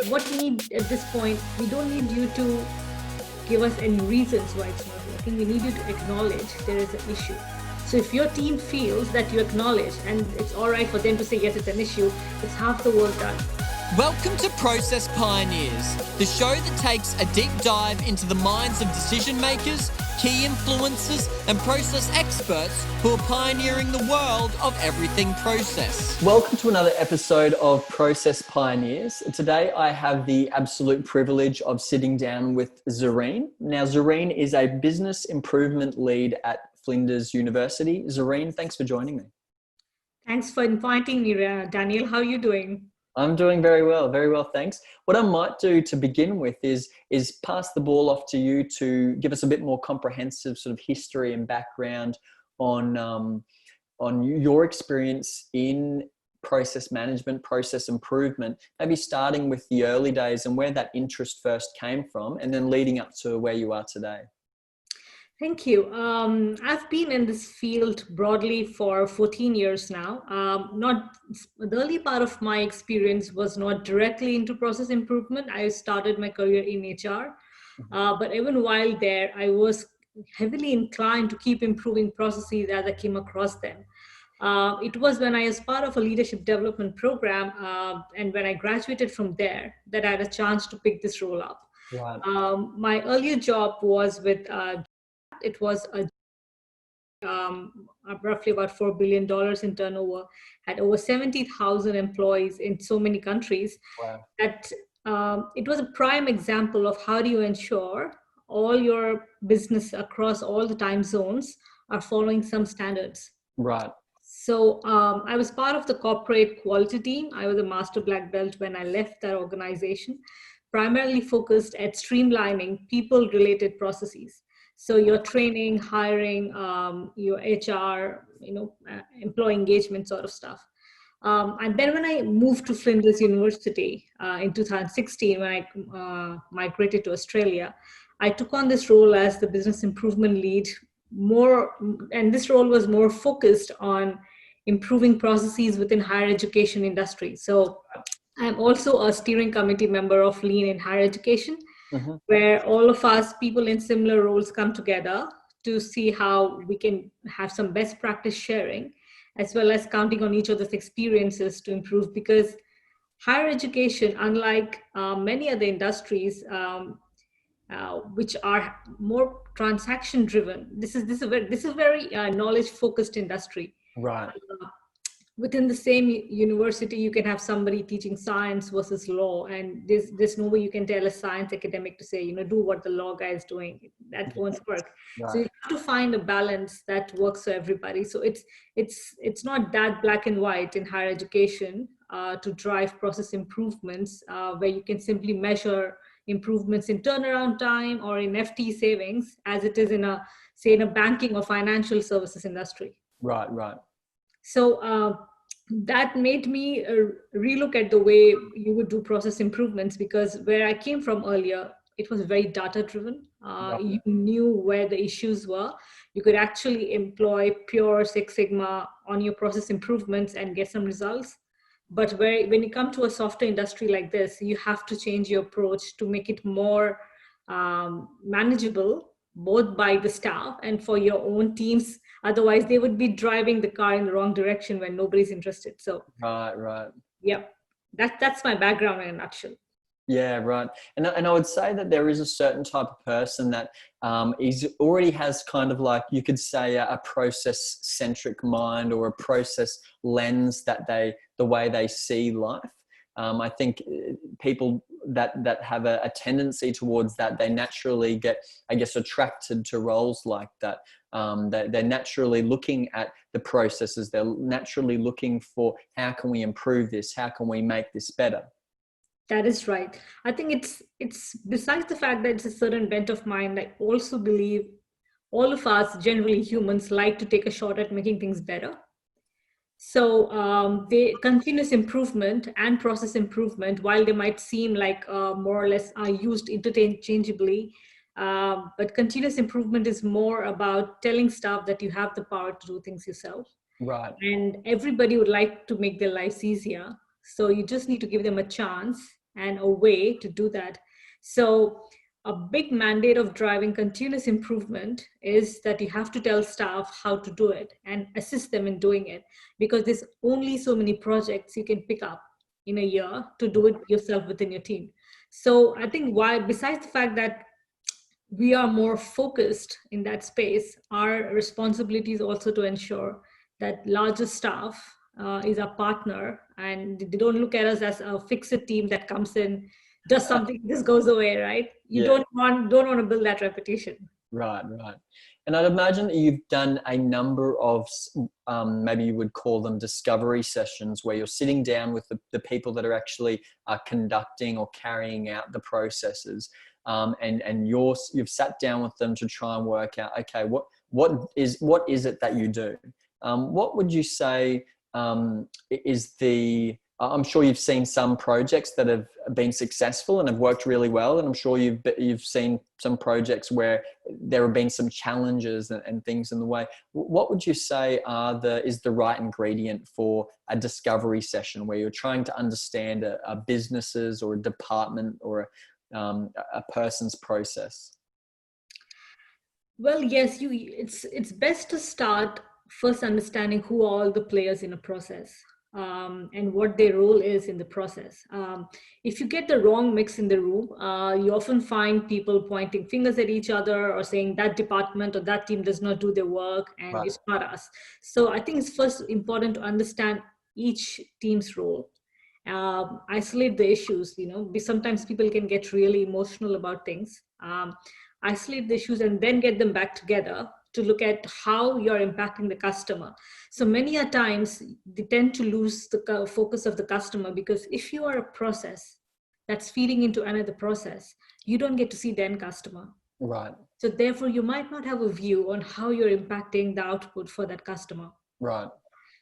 what we need at this point, we don't need you to give us any reasons why it's not working. We need you to acknowledge there is an issue. So if your team feels that you acknowledge and it's all right for them to say, yes, it's an issue, it's half the work done. Welcome to Process Pioneers, the show that takes a deep dive into the minds of decision makers, key influencers, and process experts who are pioneering the world of everything process. Welcome to another episode of Process Pioneers. Today I have the absolute privilege of sitting down with Zarine. Now, Zarine is a business improvement lead at Flinders University. Zarine, thanks for joining me. Thanks for inviting me, Daniel. How are you doing? I'm doing very well, thanks. What I might do to begin with is pass the ball off to you to give us a bit more comprehensive sort of history and background on your experience in process management, process improvement, maybe starting with the early days and where that interest first came from, and then leading up to where you are today. Thank you. I've been in this field broadly for 14 years now. The early part of my experience was not directly into process improvement. I started my career in HR, but even while there, I was heavily inclined to keep improving processes as I came across them. It was when I was part of a leadership development program, and when I graduated from there, that I had a chance to pick this role up. Right. My earlier job was with it was roughly about $4 billion in turnover, had over 70,000 employees in so many countries. Wow. That it was a prime example of how do you ensure all your business across all the time zones are following some standards. Right. So I was part of the corporate quality team. I was a master black belt when I left that organization, primarily focused at streamlining people-related processes. So your training, hiring, your HR, employee engagement sort of stuff. And then when I moved to Flinders University in 2016, when I migrated to Australia, I took on this role as the business improvement lead and this role was more focused on improving processes within higher education industry. So I'm also a steering committee member of Lean in Higher Education, where all of us, people in similar roles, come together to see how we can have some best practice sharing, as well as counting on each other's experiences to improve. Because higher education, unlike many other industries, which are more transaction driven, this is a very knowledge focused industry. Right. Within the same university, you can have somebody teaching science versus law, and there's no way you can tell a science academic to say, do what the law guy is doing. That won't work. Right. So you have to find a balance that works for everybody. So it's not that black and white in higher education to drive process improvements, where you can simply measure improvements in turnaround time or in FT savings, as it is in a banking or financial services industry. Right. So that made me relook at the way you would do process improvements, because where I came from earlier, it was very data driven. You knew where the issues were. You could actually employ pure Six Sigma on your process improvements and get some results. But when you come to a software industry like this, you have to change your approach to make it more manageable, both by the staff and for your own teams. Otherwise, they would be driving the car in the wrong direction when nobody's interested. So, Right. Yeah, that's my background in a nutshell. Yeah, right. And I would say that there is a certain type of person that already has kind of like, you could say, a process-centric mind or a process lens that the way they see life. I think people that have a tendency towards that, they naturally get, I guess, attracted to roles like that. They're naturally looking at the processes. They're naturally looking for, how can we improve this? How can we make this better? That is right. I think it's besides the fact that it's a certain bent of mind, I also believe all of us, generally humans, like to take a shot at making things better. So the continuous improvement and process improvement, while they might seem like more or less are used interchangeably, but continuous improvement is more about telling staff that you have the power to do things yourself. Right. And everybody would like to make their lives easier. So you just need to give them a chance and a way to do that. So a big mandate of driving continuous improvement is that you have to tell staff how to do it and assist them in doing it, because there's only so many projects you can pick up in a year to do it yourself within your team. So I think why, besides the fact that we are more focused in that space, our responsibility is also to ensure that larger staff is our partner, and they don't look at us as a fixed team that comes in, does something, this goes away, right? You don't want to build that reputation. Right. And I'd imagine that you've done a number of, maybe you would call them discovery sessions, where you're sitting down with the people that are actually conducting or carrying out the processes. And you've sat down with them to try and work out, okay, what is it that you do? What would you say is the, I'm sure you've seen some projects that have been successful and have worked really well, and I'm sure you've seen some projects where there have been some challenges and things in the way. What would you say is the right ingredient for a discovery session where you're trying to understand a business's or a department or a person's process? Well, yes, it's best to start first understanding who are all the players in a process, and what their role is in the process. If you get the wrong mix in the room, you often find people pointing fingers at each other or saying that department or that team does not do their work and Right. it's not us. So I think it's first important to understand each team's role. Isolate the issues, sometimes people can get really emotional about things. Isolate the issues and then get them back together to look at how you're impacting the customer. So many a times they tend to lose the focus of the customer, because if you are a process that's feeding into another process, you don't get to see the end customer. Right. So therefore you might not have a view on how you're impacting the output for that customer. Right.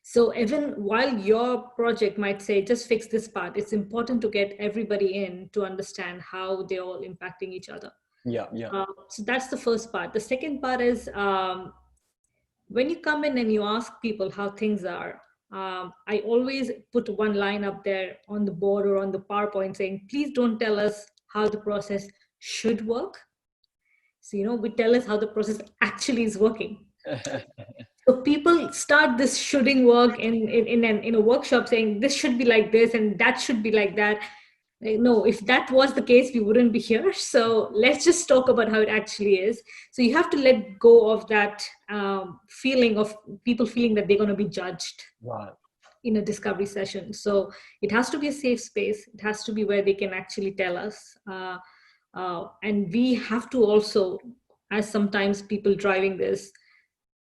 So even while your project might say, just fix this part, it's important to get everybody in to understand how they're all impacting each other. Yeah. So that's the first part. The second part is when you come in and you ask people how things are, I always put one line up there on the board or on the PowerPoint saying, please don't tell us how the process should work. So, we tell us how the process actually is working. So people start this shoulding work in a workshop saying this should be like this and that should be like that. No, if that was the case, we wouldn't be here. So let's just talk about how it actually is. So you have to let go of that feeling of people feeling that they're going to be judged. Right. In a discovery session. So it has to be a safe space. It has to be where they can actually tell us. And we have to also, as sometimes people driving this,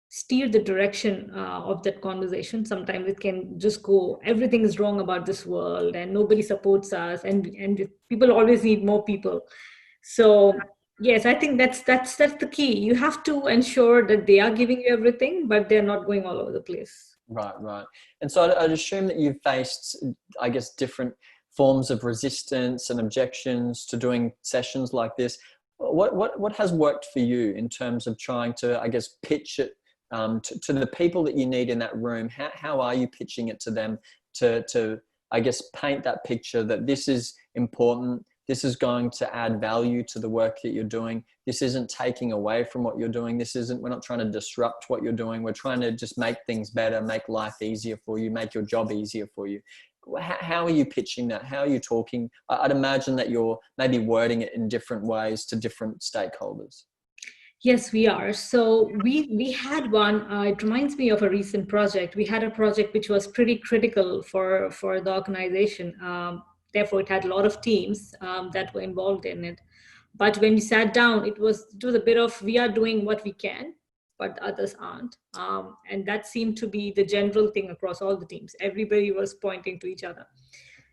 steer the direction of that conversation. Sometimes it can just go, everything is wrong about this world and nobody supports us, and people always need more people. So yes, I think that's the key. You have to ensure that they are giving you everything, but they're not going all over the place. Right. And so I'd assume that you've faced, I guess, different forms of resistance and objections to doing sessions like this. What has worked for you in terms of trying to, I guess, pitch it to the people that you need in that room? How are you pitching it to them to I guess paint that picture that this is important, this is going to add value to the work that you're doing, this isn't taking away from what you're doing, we're not trying to disrupt what you're doing, we're trying to just make things better, make life easier for you, make your job easier for you. How are you pitching that? How are you talking? I'd imagine that you're maybe wording it in different ways to different stakeholders. Yes, we are. So we had one, it reminds me of a recent project. We had a project which was pretty critical for the organization. Therefore, it had a lot of teams that were involved in it. But when we sat down, it was a bit of, we are doing what we can, but others aren't. And that seemed to be the general thing across all the teams. Everybody was pointing to each other.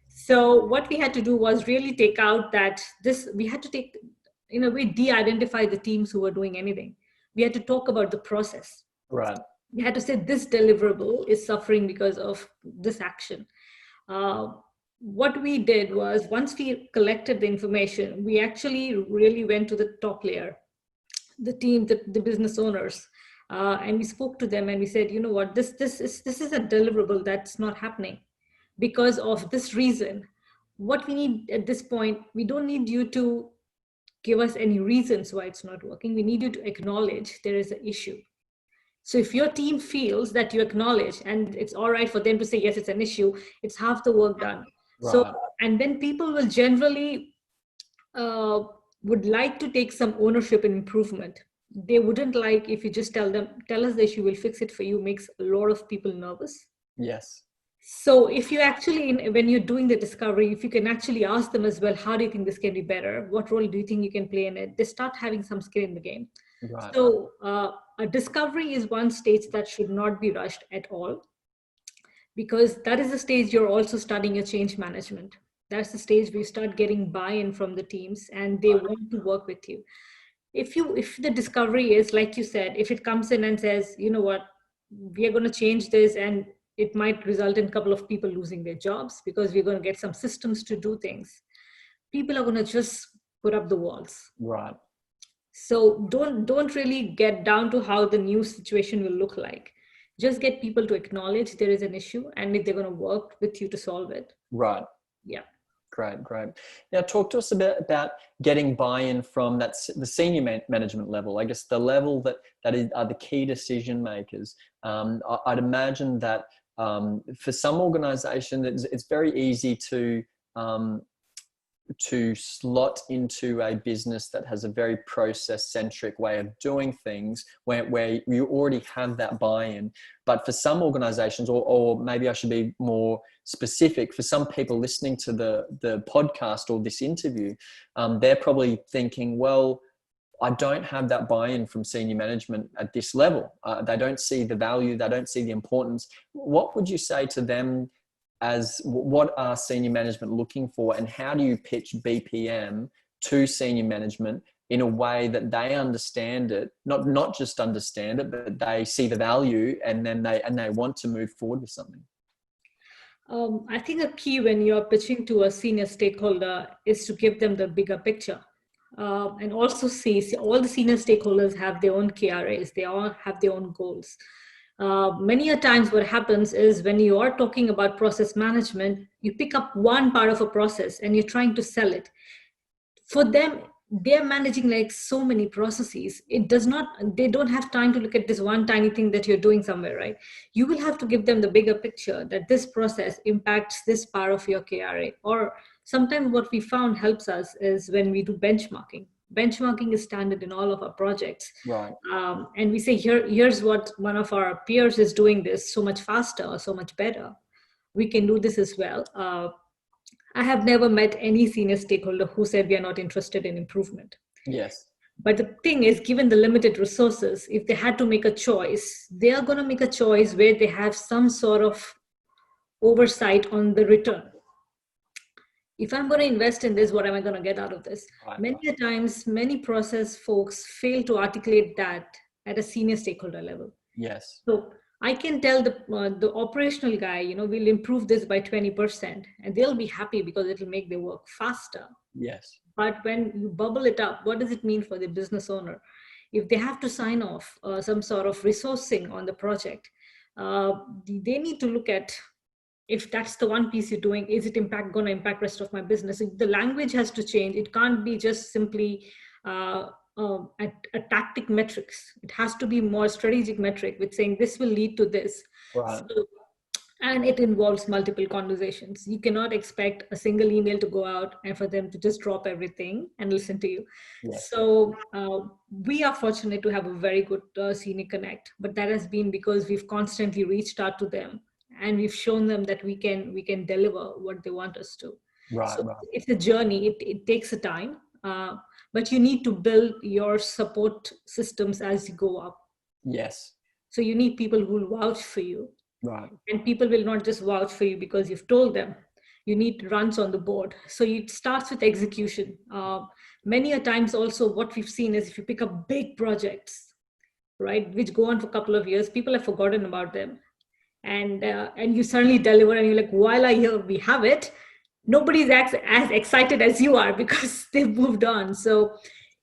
So what we had to do was really take out we had to take, in a way, de-identify the teams who were doing anything. We had to talk about the process. Right. We had to say this deliverable is suffering because of this action. What we did was, once we collected the information, we actually really went to the top layer, the team, the business owners, and we spoke to them and we said, you know what, this is a deliverable that's not happening because of this reason. what we need at this point, we don't need you to give us any reasons why it's not working. We need you to acknowledge there is an issue. So if your team feels that you acknowledge, and it's all right for them to say, yes, it's an issue, it's half the work done. So, Right. and then people will generally would like to take some ownership and improvement. They wouldn't like if you just tell them, tell us the issue, we'll fix it for you, makes a lot of people nervous. Yes. So if you actually, when you're doing the discovery, if you can actually ask them as well, how do you think this can be better? What role do you think you can play in it? They start having some skin in the game. Right. So a discovery is one stage that should not be rushed at all, because that is the stage you're also studying your change management. That's the stage where you start getting buy-in from the teams and they want to work with you. If the discovery is, like you said, if it comes in and says, you know what, we are going to change this, and it might result in a couple of people losing their jobs because we're going to get some systems to do things, people are going to just put up the walls. Right. So don't really get down to how the new situation will look like. Just get people to acknowledge there is an issue, and if they're going to work with you to solve it. Right. Yeah. Great, great. Now, talk to us a bit about getting buy-in from the senior management level. I guess the level that are the key decision makers. I'd imagine that for some organisations, it's very easy to slot into a business that has a very process-centric way of doing things where you already have that buy-in. But for some organizations, or maybe I should be more specific, for some people listening to the podcast or this interview, they're probably thinking, well, I don't have that buy-in from senior management at this level. They don't see the value, they don't see the importance. What would you say to them as what are senior management looking for, and how do you pitch BPM to senior management in a way that they understand it, not just understand it, but they see the value and then they want to move forward with something? I think a key when you're pitching to a senior stakeholder is to give them the bigger picture. And also see all the senior stakeholders have their own KRAs, they all have their own goals. Many a times what happens is when you are talking about process management, you pick up one part of a process and you're trying to sell it. For them, they're managing like so many processes. They don't have time to look at this one tiny thing that you're doing somewhere, right? You will have to give them the bigger picture that this process impacts this part of your KRA. Or sometimes what we found helps us is when we do benchmarking. Benchmarking is standard in all of our projects. Right. And we say, here's what one of our peers is doing this so much faster or so much better. We can do this as well. I have never met any senior stakeholder who said we are not interested in improvement. Yes. But the thing is, given the limited resources, if they had to make a choice, they are going to make a choice where they have some sort of oversight on the return. If I'm going to invest in this, what am I going to get out of this? Right. Many times, many process folks fail to articulate that at a senior stakeholder level. Yes. So I can tell the operational guy, we'll improve this by 20%, and they'll be happy because it'll make their work faster. Yes. But when you bubble it up, what does it mean for the business owner? If they have to sign off some sort of resourcing on the project, they need to look at, if that's the one piece you're doing, is it going to impact rest of my business? The language has to change. It can't be just simply a tactic metrics. It has to be more strategic metric with saying this will lead to this. Right. So, and it involves multiple conversations. You cannot expect a single email to go out and for them to just drop everything and listen to you. Yes. So we are fortunate to have a very good senior connect, but that has been because we've constantly reached out to them and we've shown them that we can deliver what they want us to. Right. So right. it's a journey. It takes a time, but you need to build your support systems as you go up. Yes. So you need people who will vouch for you. Right. And people will not just vouch for you because you've told them. You need runs on the board. So it starts with execution. Many a times also what we've seen is if you pick up big projects, right, which go on for a couple of years, people have forgotten about them. And you suddenly deliver and you're like, while I hear we have it, nobody's as excited as you are because they've moved on. So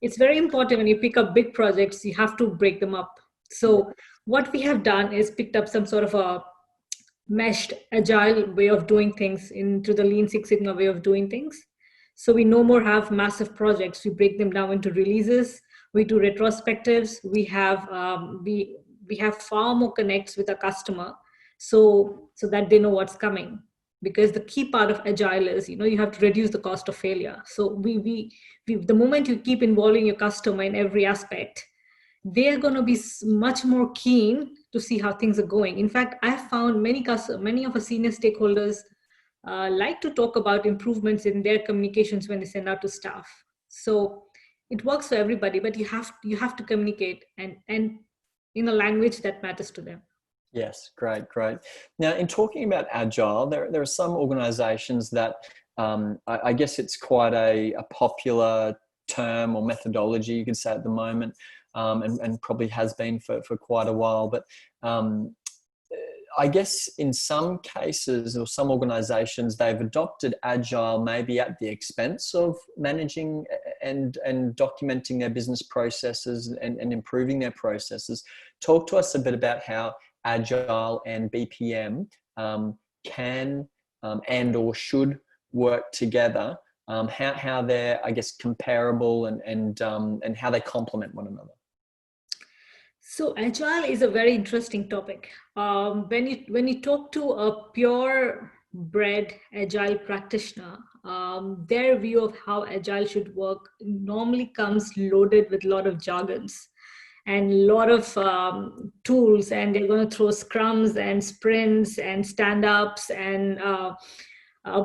it's very important when you pick up big projects, you have to break them up. So what we have done is picked up some sort of a meshed agile way of doing things into the Lean Six Sigma way of doing things. So we no more have massive projects. We break them down into releases. We do retrospectives. We have far more connects with our customer, so that they know what's coming. Because the key part of agile is, you have to reduce the cost of failure. So the moment you keep involving your customer in every aspect, they are going to be much more keen to see how things are going. In fact, I have found many of our senior stakeholders like to talk about improvements in their communications when they send out to staff. So it works for everybody, but you have to communicate and in a language that matters to them. Yes, great. Now, in talking about agile, there are some organizations that I guess it's quite a popular term or methodology, you could say, at the moment, and probably has been for quite a while. But I guess in some cases or some organizations, they've adopted agile maybe at the expense of managing and documenting their business processes and improving their processes. Talk to us a bit about how agile and BPM can and or should work together, how they're, I guess, comparable and how they complement one another. So agile is a very interesting topic. When you talk to a pure bred agile practitioner, their view of how agile should work normally comes loaded with a lot of jargons and a lot of tools, and they're going to throw scrums and sprints and stand-ups and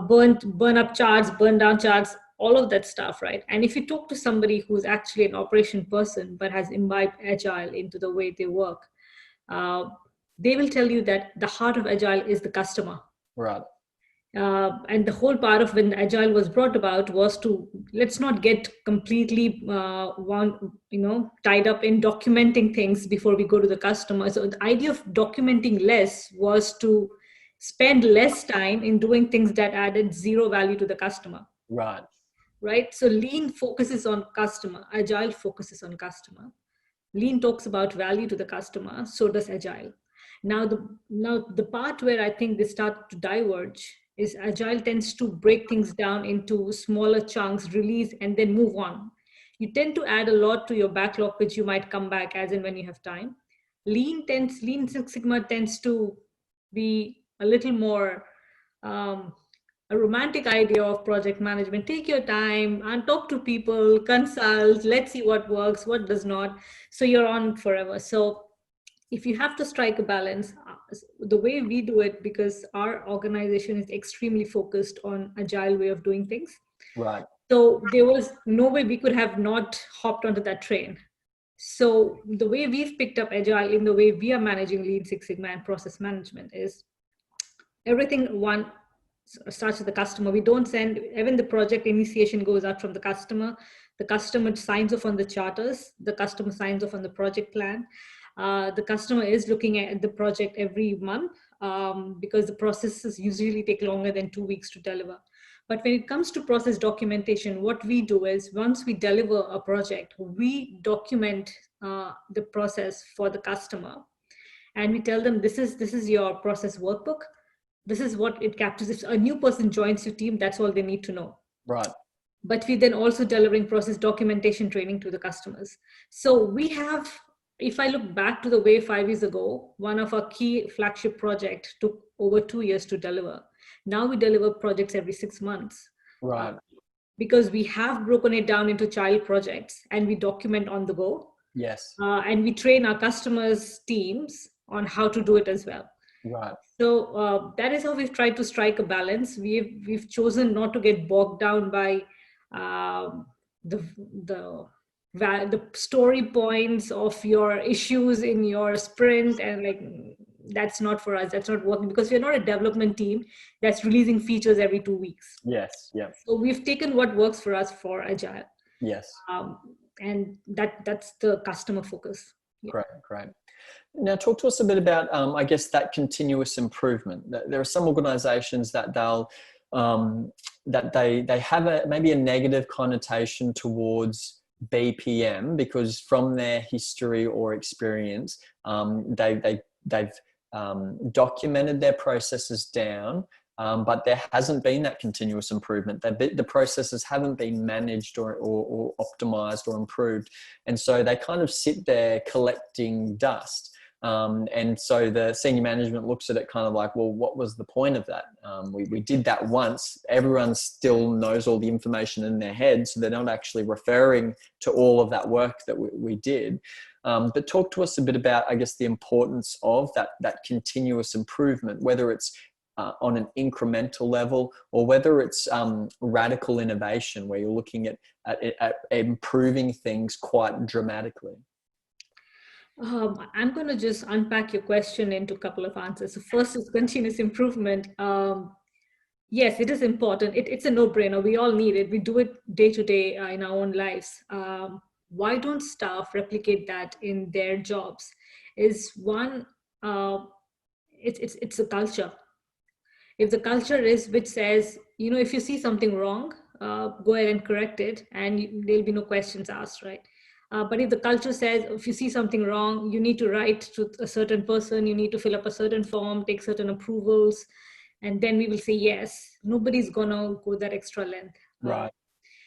burn up charts, burn down charts, all of that stuff, right? And if you talk to somebody who's actually an operation person but has imbibed agile into the way they work, they will tell you that the heart of agile is the customer. Right. And the whole part of when agile was brought about was to, let's not get completely tied up in documenting things before we go to the customer. So the idea of documenting less was to spend less time in doing things that added zero value to the customer. Right. So Lean focuses on customer, agile focuses on customer. Lean talks about value to the customer, so does agile. Now the part where I think they start to diverge is agile tends to break things down into smaller chunks, release, and then move on. You tend to add a lot to your backlog, which you might come back as and when you have time. Lean Six Sigma tends to be a little more a romantic idea of project management. Take your time and talk to people, consult, let's see what works, what does not. So you're on forever. So if you have to strike a balance, the way we do it, because our organization is extremely focused on agile way of doing things. Right. So there was no way we could have not hopped onto that train. So the way we've picked up agile in the way we are managing Lean Six Sigma and process management is everything starts with the customer. We don't send, even the project initiation goes out from the customer signs off on the charters, the customer signs off on the project plan. The customer is looking at the project every month because the processes usually take longer than 2 weeks to deliver. But when it comes to process documentation, what we do is once we deliver a project, we document the process for the customer, and we tell them this is your process workbook. This is what it captures. If a new person joins your team, that's all they need to know. Right. But we then also delivering process documentation training to the customers. So we have, if I look back to the way 5 years ago, one of our key flagship projects took over 2 years to deliver. Now we deliver projects every 6 months. Right. Because we have broken it down into child projects and we document on the go. Yes. And we train our customers' teams on how to do it as well. Right. So that is how we've tried to strike a balance. We've chosen not to get bogged down by the story points of your issues in your sprint, and like that's not for us. That's not working because we're not a development team that's releasing features every 2 weeks. Yes. Yeah. So we've taken what works for us for agile. Yes. And that's the customer focus. Yeah. Great. Now, talk to us a bit about, I guess, that continuous improvement. There are some organisations that they have maybe a negative connotation towards BPM because from their history or experience, they've documented their processes down, but there hasn't been that continuous improvement. The processes haven't been managed or optimized or improved. And so they kind of sit there collecting dust. And so the senior management looks at it kind of like, well, what was the point of that? We did that once. Everyone still knows all the information in their head, so they're not actually referring to all of that work that we did. But talk to us a bit about, I guess, the importance of that continuous improvement, whether it's on an incremental level or whether it's radical innovation, where you're looking at improving things quite dramatically. I'm going to just unpack your question into a couple of answers. So first is continuous improvement. Yes, it is important. It's a no-brainer. We all need it. We do it day to day in our own lives. Why don't staff replicate that in their jobs? Is one, it's a culture. If the culture is which says, if you see something wrong, go ahead and correct it, and there'll be no questions asked, right? But if the culture says, if you see something wrong, you need to write to a certain person, you need to fill up a certain form, take certain approvals, and then we will say yes, nobody's gonna go that extra length. Right.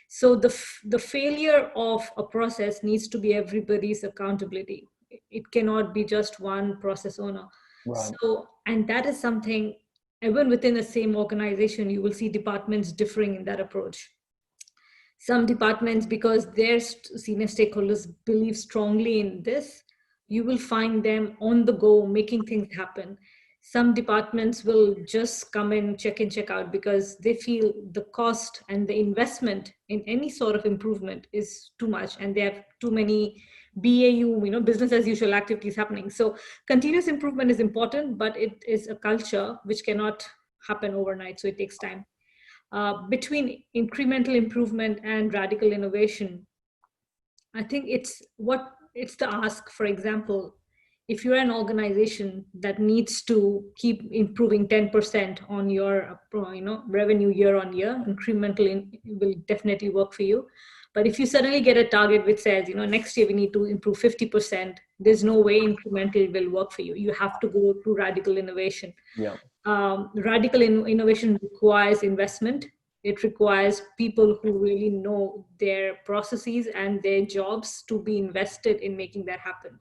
So the failure of a process needs to be everybody's accountability. It cannot be just one process owner. Right. So, and that is something, even within the same organization, you will see departments differing in that approach. Some departments, because their senior stakeholders believe strongly in this, you will find them on the go making things happen. Some departments will just come in, check out, because they feel the cost and the investment in any sort of improvement is too much, and they have too many BAU, business as usual activities happening. So continuous improvement is important, but it is a culture which cannot happen overnight. So it takes time. Between incremental improvement and radical innovation, I think it's the ask. For example, if you're an organization that needs to keep improving 10% on your revenue year on year, incremental will definitely work for you. But if you suddenly get a target which says, next year we need to improve 50%, there's no way incremental will work for you. You have to go to radical innovation. Yeah. Radical innovation requires investment. It requires people who really know their processes and their jobs to be invested in making that happen.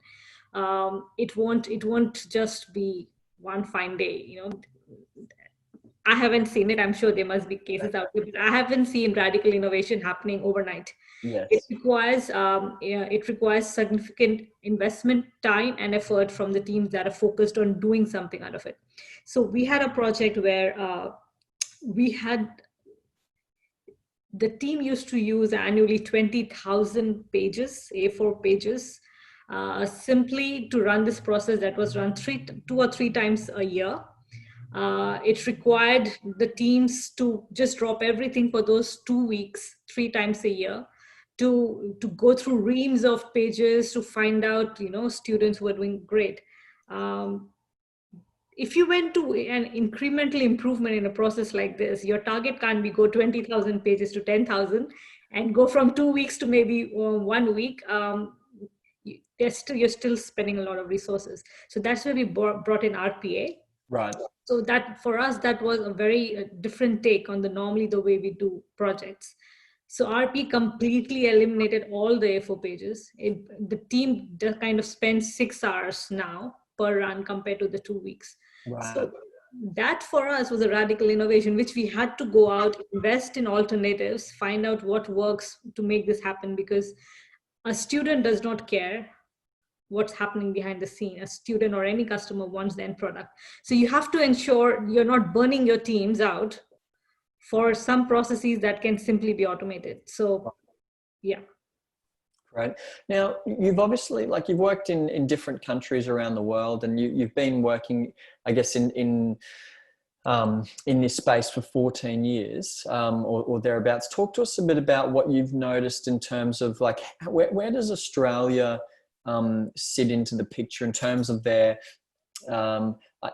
It won't just be one fine day. I haven't seen it. I'm sure there must be cases out there, but I haven't seen radical innovation happening overnight. Yes. It requires significant investment, time, and effort from the teams that are focused on doing something out of it. So we had a project where the team used to use annually 20,000 pages, A4 pages, simply to run this process that was run 2 or 3 times a year. It required the teams to just drop everything for those 2 weeks, 3 times a year, to go through reams of pages to find out, students who are doing great. If you went to an incremental improvement in a process like this, your target can't be go 20,000 pages to 10,000 and go from 2 weeks to maybe 1 week. You're still spending a lot of resources. So that's where we brought in RPA. Right. So that for us, that was a very different take on normally the way we do projects. So RP completely eliminated all the A4 pages. The team kind of spends 6 hours now per run compared to the 2 weeks. Right. So that for us was a radical innovation, which we had to go out, invest in alternatives, find out what works to make this happen, because a student does not care what's happening behind the scene. A student or any customer wants the end product. So you have to ensure you're not burning your teams out for some processes that can simply be automated. So, yeah. Right. Now, you've obviously, you've worked in different countries around the world, and you've been working, I guess, in this space for 14 years or thereabouts. Talk to us a bit about what you've noticed in terms of where does Australia sit into the picture in terms of their,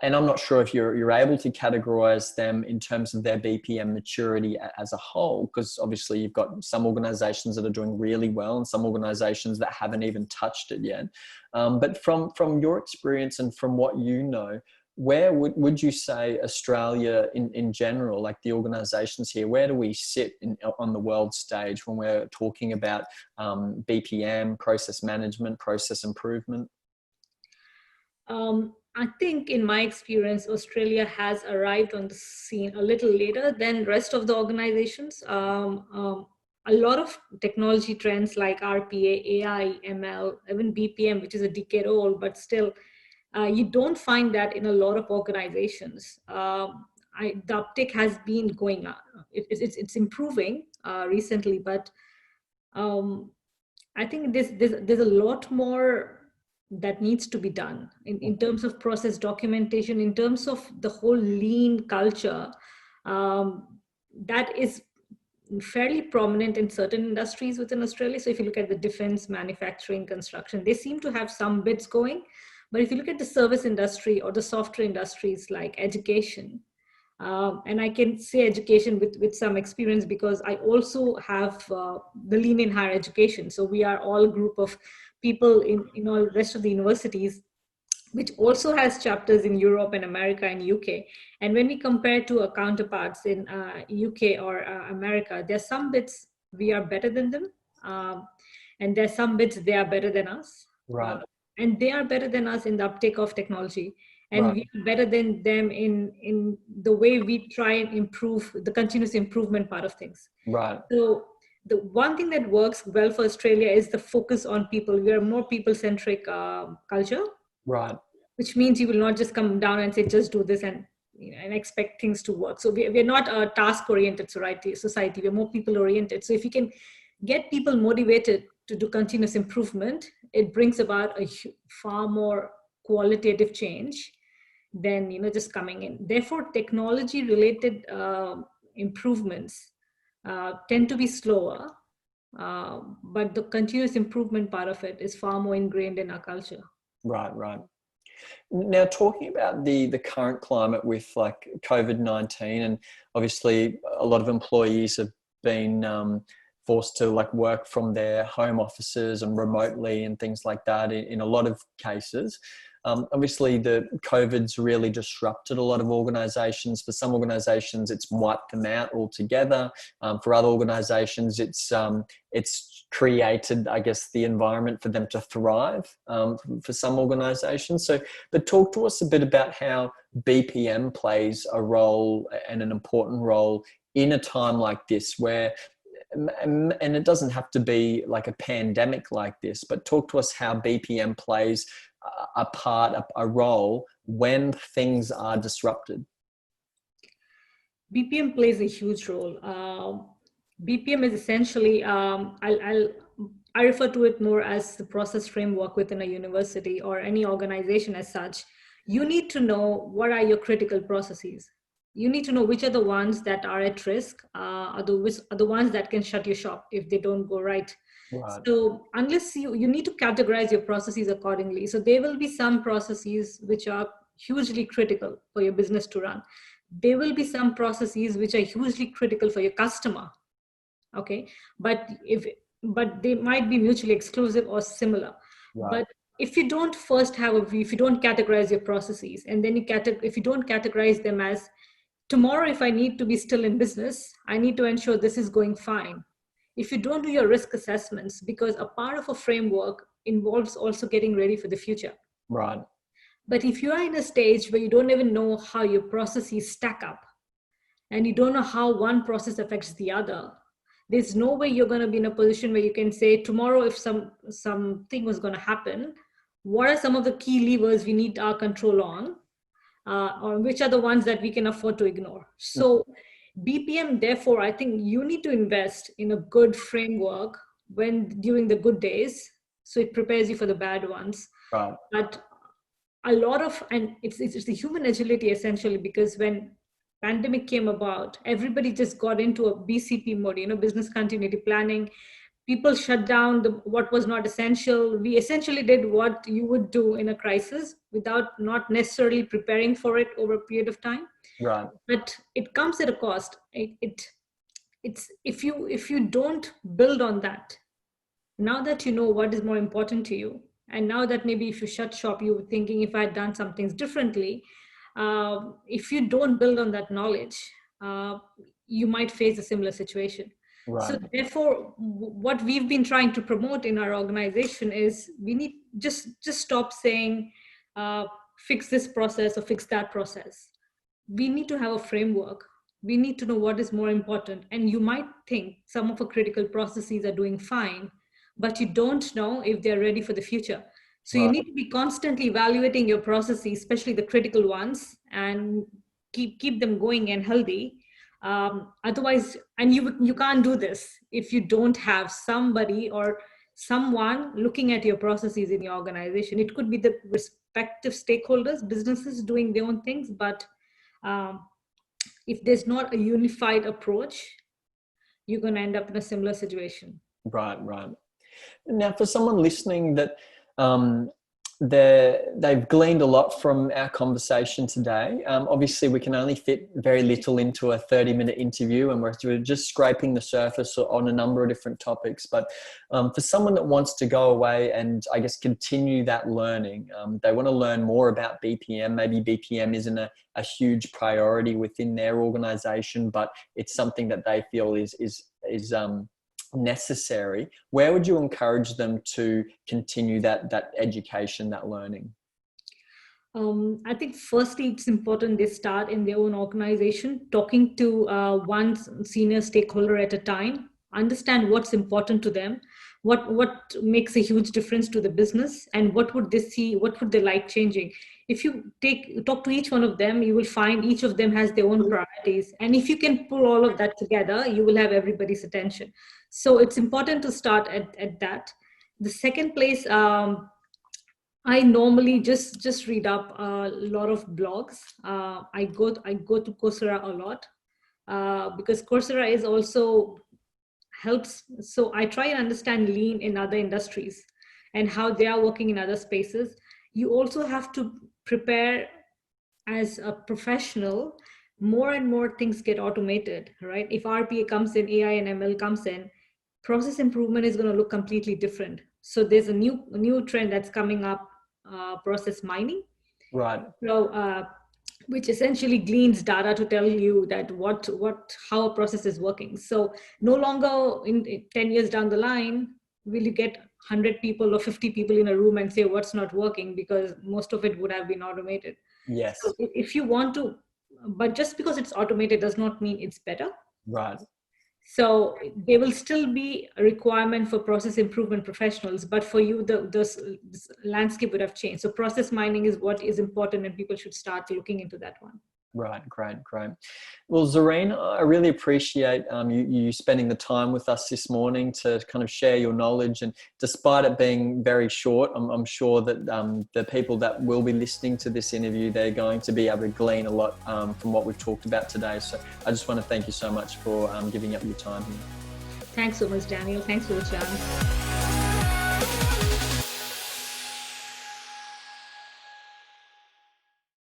and I'm not sure if you're able to categorize them in terms of their BPM maturity as a whole, because obviously you've got some organizations that are doing really well and some organizations that haven't even touched it yet. But from your experience and from what you know, where would you say Australia in general, like the organizations here, where do we sit on the world stage when we're talking about BPM, process management, process improvement? I think in my experience, Australia has arrived on the scene a little later than rest of the organizations. A lot of technology trends like RPA, AI, ML, even BPM, which is a decade old, but still, you don't find that in a lot of organizations. The uptick has been going up. It's improving recently, but I think there's a lot more that needs to be done in terms of process documentation, in terms of the whole lean culture. That is fairly prominent in certain industries within Australia. So if you look at the defense, manufacturing, construction, they seem to have some bits going. But if you look at the service industry or the software industries like education, and I can say education with some experience because I also have the lean in higher education. So we are all a group of people in all rest of the universities, which also has chapters in Europe and America and UK. And when we compare to our counterparts in UK or America, there's some bits we are better than them. And there's some bits they are better than us. Right. And they are better than us in the uptake of technology. And Right. we are better than them in the way we try and improve the continuous improvement part of things. Right. So the one thing that works well for Australia is the focus on people. We are more people-centric culture. Right. Which means you will not just come down and say, just do this and expect things to work. So we're not a task-oriented society. We're more people-oriented. So if you can get people motivated to do continuous improvement, it brings about a far more qualitative change than just coming in. Therefore, technology-related improvements tend to be slower, but the continuous improvement part of it is far more ingrained in our culture. Right. Right. Now, talking about the current climate with like COVID-19, and obviously a lot of employees have been forced to like work from their home offices and remotely and things like that in a lot of cases. Obviously, the COVID's really disrupted a lot of organizations. For some organizations, it's wiped them out altogether. For other organizations, it's created, I guess, the environment for them to thrive for some organizations. So, but talk to us a bit about how BPM plays a role and an important role in a time like this where, and it doesn't have to be like a pandemic like this, but talk to us how BPM plays a role when things are disrupted. BPM plays a huge role. BPM is essentially, I refer to it more as the process framework within a university or any organization as such. You need to know what are your critical processes. You need to know which are the ones that are at risk, are the ones that can shut your shop if they don't go right. Right. So unless you need to categorize your processes accordingly. So there will be some processes which are hugely critical for your business to run. There will be some processes which are hugely critical for your customer. Okay, but they might be mutually exclusive or similar. Right. But if you don't first have a view, if you don't categorize your processes, and then if you don't categorize them as tomorrow, if I need to be still in business, I need to ensure this is going fine. If you don't do your risk assessments, because a part of a framework involves also getting ready for the future. Right. But if you are in a stage where you don't even know how your processes stack up, and you don't know how one process affects the other, there's no way you're going to be in a position where you can say tomorrow, if something was going to happen, what are some of the key levers we need our control on, or which are the ones that we can afford to ignore. So BPM, therefore, I think you need to invest in a good framework during the good days, so it prepares you for the bad ones. Right. But a lot of, and it's the human agility essentially, because when pandemic came about, everybody just got into a BCP mode, business continuity planning. People shut down what was not essential. We essentially did what you would do in a crisis without not necessarily preparing for it over a period of time. Right. But it comes at a cost. It's if you don't build on that, now that you know what is more important to you, and now that maybe if you shut shop, you were thinking if I had done some things differently, if you don't build on that knowledge, you might face a similar situation. Right. So therefore, what we've been trying to promote in our organization is we need just stop saying fix this process or fix that process. We need to have a framework. We need to know what is more important. And you might think some of our critical processes are doing fine, but you don't know if they're ready for the future. So you Right. need to be constantly evaluating your processes, especially the critical ones, and keep them going and healthy. Otherwise, and you can't do this if you don't have somebody or someone looking at your processes in your organization. It could be the respective stakeholders, businesses doing their own things, but um, if there's not a unified approach, you're going to end up in a similar situation. Right. Now, for someone listening that they've gleaned a lot from our conversation today. Obviously, we can only fit very little into a 30-minute interview, and we're just scraping the surface on a number of different topics. But for someone that wants to go away and, I guess, continue that learning, they want to learn more about BPM. Maybe BPM isn't a huge priority within their organization, but it's something that they feel is necessary. Where would you encourage them to continue that education, that learning? I think firstly, it's important they start in their own organization, talking to one senior stakeholder at a time, understand what's important to them, what makes a huge difference to the business, and what would they see, what would they like changing. If you talk to each one of them, you will find each of them has their own priorities. And if you can pull all of that together, you will have everybody's attention. So it's important to start at that. The second place, I normally just read up a lot of blogs. I go to Coursera a lot because Coursera is also helps. So I try and understand lean in other industries and how they are working in other spaces. You also have to prepare as a professional. More and more things get automated, right? If RPA comes in, AI and ML comes in, process improvement is going to look completely different. So there's a new trend that's coming up, process mining. Right. So which essentially gleans data to tell you that how a process is working. So no longer in 10 years down the line will you get 100 people or 50 people in a room and say what's not working, because most of it would have been automated. Yes. So if you want to, but just because it's automated does not mean it's better. Right. So there will still be a requirement for process improvement professionals, but for you, the landscape would have changed. So process mining is what is important, and people should start looking into that one. Right, great. Well, Zarine, I really appreciate you spending the time with us this morning to kind of share your knowledge. And despite it being very short, I'm sure that the people that will be listening to this interview, they're going to be able to glean a lot from what we've talked about today. So I just want to thank you so much for giving up your time here. Thanks so much, Daniel. Thanks for the chance.